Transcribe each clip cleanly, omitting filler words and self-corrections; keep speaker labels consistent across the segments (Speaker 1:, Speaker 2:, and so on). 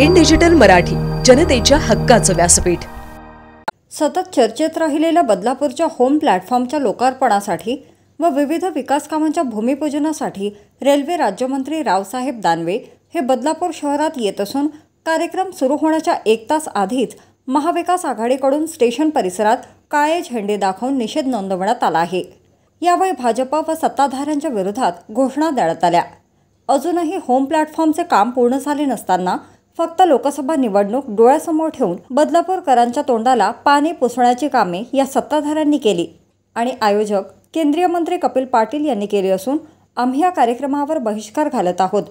Speaker 1: In digital Marathi, जनतेच्या हक्काचं व्यासपीठ।
Speaker 2: सतत चर्चेत राहिलेल्या बदलापूरच्या होम प्लॅटफॉर्मच्या लोकार्पणासाठी व विविध विकास कामांच्या भूमिपूजनासाठी रेल्वे राज्यमंत्री रावसाहेब दानवे हे बदलापूर शहरात येत असून कार्यक्रम सुरू होण्याच्या 1 तास आधीच महाविकास आघाडीकडून स्टेशन परिसरात काळे झेंडे दाखवून निषेध नोंदवण्यात आला आहे। यावेळी भाजप व सत्ताधाऱ्यांच्या विरोधात घोषणा देण्यात आल्या। अजूनही होम प्लॅटफॉर्मचे काम पूर्ण झाले नसताना फक्त लोकसभा निवडणूक डोळ्यासमोर ठेवून बदलापूरकरांच्या तोंडाला पाणी पुसण्याची कामे या सत्ताधाऱ्यांनी केली आणि आयोजक केंद्रीय मंत्री कपिल पाटील यांनी केली असून आम्ही या कार्यक्रमावर बहिष्कार घालत आहोत।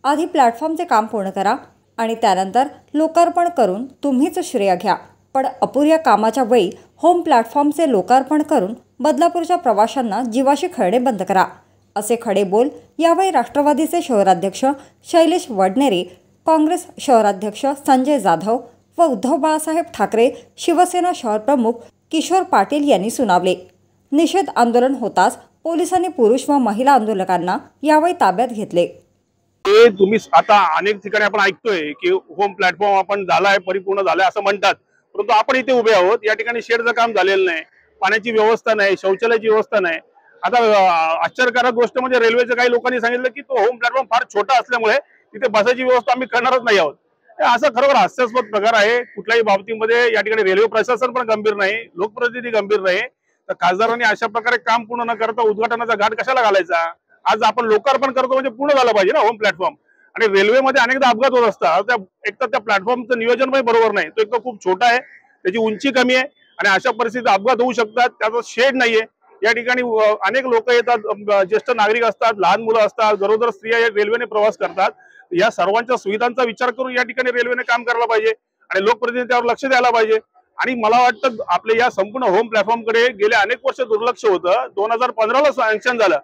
Speaker 2: आधी प्लॅटफॉर्मचे काम पूर्ण करा आणि त्यानंतर लोकार्पण करून तुम्हीच श्रेय घ्या, पण अपुऱ्या कामाच्या वेळी होम प्लॅटफॉर्मचे लोकार्पण करून बदलापूरच्या प्रवाशांना जीवाशी खेळणे बंद करा, असे खडे बोल यावेळी राष्ट्रवादीचे शहराध्यक्ष शैलेश वडनेरे, काँग्रेस शहराध्यक्ष संजय जाधव व उद्धव बाळासाहेब ठाकरे शिवसेना शहर प्रमुख किशोर पाटील यांनी सुनावले। निषेध आंदोलन होताच पोलिसांनी पुरुष व महिला आंदोलकांना यावेळी ताब्यात घेतले।
Speaker 3: तुम्ही आता अनेक ठिकाणी आपण ऐकतोय की होम प्लॅटफॉर्म आपण झालाय, परिपूर्ण झालाय असं म्हणतात, परंतु आपण इथे उभे आहोत। या ठिकाणी शेडचं काम झालेलं नाही, पाण्याची व्यवस्था नाही, शौचालयाची व्यवस्था नाही। आता आश्चर्यकारक गोष्ट म्हणजे रेल्वेच्या काही लोकांनी सांगितलं की तो होम प्लॅटफॉर्म फार छोटा असल्यामुळे तिथे बसायची व्यवस्था आम्ही करणारच नाही आहोत। असं खरोखर हास्यास्पद प्रकार आहे। कुठल्याही बाबतीमध्ये या ठिकाणी रेल्वे प्रशासन पण गंभीर नाही, लोकप्रतिनिधी गंभीर नाही, तर खासदारांनी अशा प्रकारे काम पूर्ण न करता उद्घाटनाचा घाट कशाला घालायचा? आज आपण लोकार्पण करतो म्हणजे पूर्ण झालं पाहिजे ना होम प्लॅटफॉर्म। आणि रेल्वेमध्ये अनेकदा अपघात होत असतात, एक तर त्या प्लॅटफॉर्मचं नियोजन पण बरोबर नाही, तो एक तर खूप छोटा आहे, त्याची उंची कमी आहे आणि अशा परिस्थितीत अपघात होऊ शकतात। त्याचा शेड नाहीये। या ठिकाणी अनेक लोक येतात, ज्येष्ठ नागरिक असतात, लहान मुलं असतात, गरोदर स्त्रिया रेल्वेने प्रवास करतात। या सर्वांच्या सुविधांचा विचार करून या ठिकाणी रेल्वेने काम करायला पाहिजे आणि लोकप्रतिनिधी त्यावर लक्ष द्यायला पाहिजे। आणि मला वाटतं आपले या संपूर्ण होम प्लॅटफॉर्मकडे गेले अनेक वर्ष दुर्लक्ष होतं। 2015ला सँक्शन झालं,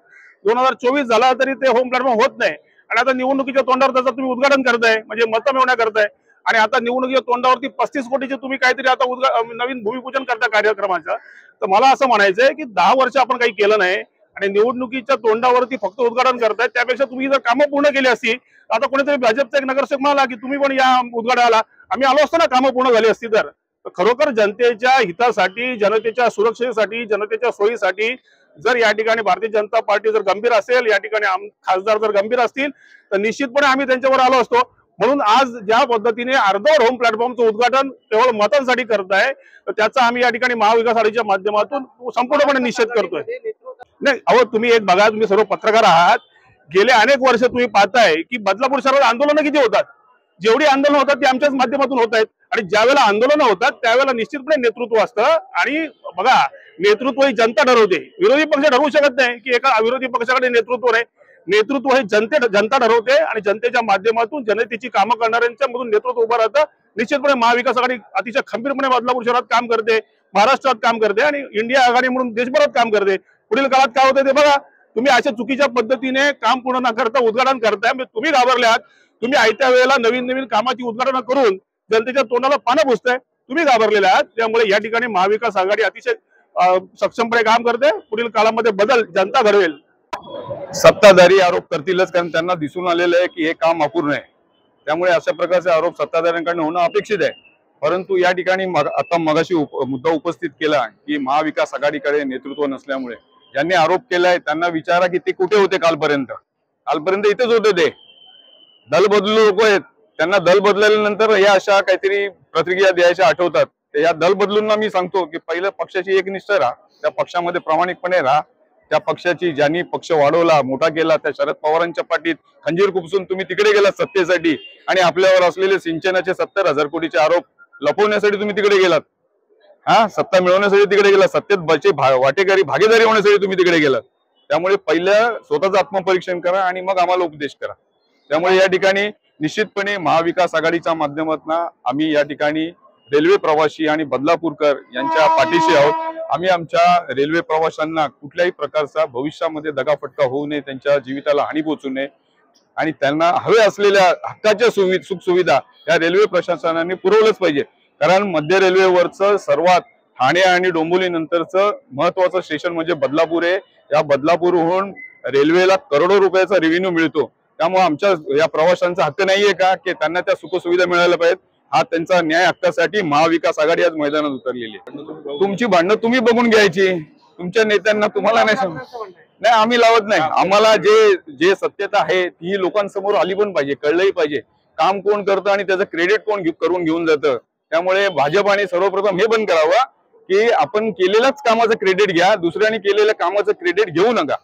Speaker 3: 2024 झाला तरी ते होम प्लॅटफॉर्म होत नाही आणि आता निवडणुकीच्या तोंडावर त्याचं तुम्ही उद्घाटन करताय, म्हणजे मतं मिळवण्या करताय आणि आता निवडणुकीच्या तोंडावरती 35 कोटीचे तुम्ही काहीतरी आता नवीन भूमिपूजन करता कार्यक्रमाचं। तर मला असं म्हणायचंय की 10 वर्ष आपण काही केलं नाही आणि निवडणुकीच्या तोंडावरती फक्त उद्घाटन करताय। त्यापेक्षा तुम्ही जर कामं पूर्ण केली असती, आता कोणीतरी भाजपचा एक नगरसेवक म्हणाला की तुम्ही पण या उद्घाटनाला, आम्ही आलो असतो ना कामं पूर्ण झाली असती तर। खरोखर जनतेच्या हितासाठी, जनतेच्या सुरक्षेसाठी, जनतेच्या सोयीसाठी जर या ठिकाणी भारतीय जनता पार्टी जर गंभीर असेल, या ठिकाणी खासदार जर गंभीर असतील तर निश्चितपणे आम्ही त्यांच्यावर आलो असतो। म्हणून आज ज्या पद्धतीने अर्धवट होम प्लॅटफॉर्मचं उद्घाटन केवळ मतांसाठी करताय, तर त्याचा आम्ही या ठिकाणी महाविकास आघाडीच्या माध्यमातून संपूर्णपणे निषेध करतोय। नाही अहो, तुम्ही एक बघा, तुम्ही सर्व पत्रकार आहात, गेले अनेक वर्ष तुम्ही पाहताय की बदलापूर शहरात आंदोलनं किती होतात, जेवढी आंदोलन होतात ती आमच्याच माध्यमातून होत आहेत आणि ज्या वेळेला आंदोलन होतात त्यावेळेला निश्चितपणे नेतृत्व असतं आणि बघा, नेतृत्व ही जनता ठरवते, विरोधी पक्ष ठरवू शकत नाही की एका विरोधी पक्षाकडे नेतृत्व नाही। नेतृत्व हे जनता ठरवते आणि जनतेच्या माध्यमातून जनतेची कामं करणाऱ्यांच्या मधून नेतृत्व उभं राहतं। निश्चितपणे महाविकास आघाडी अतिशय खंबीरपणे बदलापूर शहरात काम करते, महाराष्ट्रात काम करते आणि इंडिया आघाडी म्हणून देशभरात काम करते। पुढील काळात काय होतं ते बघा। तुम्ही अशा चुकीच्या पद्धतीने काम पूर्ण न करता उद्घाटन करताय, तुम्ही घाबरले आहात। तुम्ही आयत्या वेळेला नवीन कामाची उद्घाटन करून जनतेच्या तोंडाला पानं पुसताय, तुम्ही घाबरलेले आहात। त्यामुळे या ठिकाणी महाविकास आघाडी अतिशय सक्षमपणे काम करते। पुढील काळामध्ये बदल जनता घडवेल।
Speaker 4: सत्ताधारी आरोप करतीलच, कारण त्यांना दिसून आलेलं आहे की हे काम अपूर्ण आहे, त्यामुळे अशा प्रकारचे आरोप सत्ताधाऱ्यांकडून होणं अपेक्षित आहे। परंतु या ठिकाणी आता मगाशी मुद्दा उपस्थित केला की महाविकास आघाडीकडे नेतृत्व नसल्यामुळे ज्यांनी आरोप केलाय त्यांना विचारा की ते कुठे होते कालपर्यंत इथेच होते। ते दल बदलू लोक आहेत, त्यांना दल बदलल्यानंतर या अशा काहीतरी प्रतिक्रिया द्यायच्या आठवतात। या दल बदलूंना मी सांगतो की पहिलं पक्षाची एकनिष्ठ राहा, त्या पक्षामध्ये प्रामाणिकपणे राहा। त्या पक्षाची ज्यांनी पक्ष वाढवला, मोठा केला, त्या शरद पवारांच्या पाठीत खंजीर खुपसून तुम्ही तिकडे गेलात सत्तेसाठी आणि आपल्यावर असलेले सिंचनाचे 70,000 कोटीचे आरोप लपवण्यासाठी तुम्ही तिकडे गेलात। सत्ता मिळवण्यासाठी तिकडे गेलात, सत्तेत वाटेकरी भागीदारी होण्यासाठी तुम्ही तिकडे गेलात। त्यामुळे पहिलं स्वतःचं आत्मपरीक्षण करा आणि मग आम्हाला उपदेश करा। त्यामुळे या ठिकाणी निश्चितपणे महाविकास आघाडीच्या माध्यमातून आम्ही या ठिकाणी रेल्वे प्रवासी आणि बदलापूरकर यांच्या पाठीशी आहोत। आम्ही आमच्या रेल्वे प्रवाशांना कुठल्याही प्रकारचा भविष्यामध्ये दगाफटका होऊ नये, त्यांच्या जीविताला हानी पोहोचू नये आणि त्यांना हवे असलेल्या हक्काच्या सुख सुविधा या रेल्वे प्रशासनाने पुरवलंच पाहिजे। कारण मध्य रेल्वेवरचं सर्वात ठाणे आणि डोंबिवली नंतरचं महत्वाचं स्टेशन म्हणजे बदलापूर आहे। या बदलापूरहून रेल्वेला करोडो रुपयाचा रेव्हेन्यू मिळतो त्यामुळे आमच्या या प्रवाशांचा हक्क नाहीये का की त्यांना त्या सुखसुविधा मिळायला पाहिजेत? हा त्यांचा न्याय हक्कासाठी महाविकास आघाडी आज मैदानात उतरलेली आहे. तुमची भांडणं तुम्ही बघून घ्यायची, तुमच्या नेत्यांना तुम्हाला नाही आम्ही लावत नाही. आम्हाला जे सत्यता आहे ती लोकांसमोर आली पण पाहिजे, कळलंही पाहिजे काम कोण करतं आणि त्याचं क्रेडिट कोण करून घेऊन जातं. त्यामुळे भाजपाने सर्वप्रथम हे बंद करावं की आपण केलेल्याच कामाचं क्रेडिट घ्या, दुसऱ्याने केलेल्या कामाचं क्रेडिट घेऊ नका.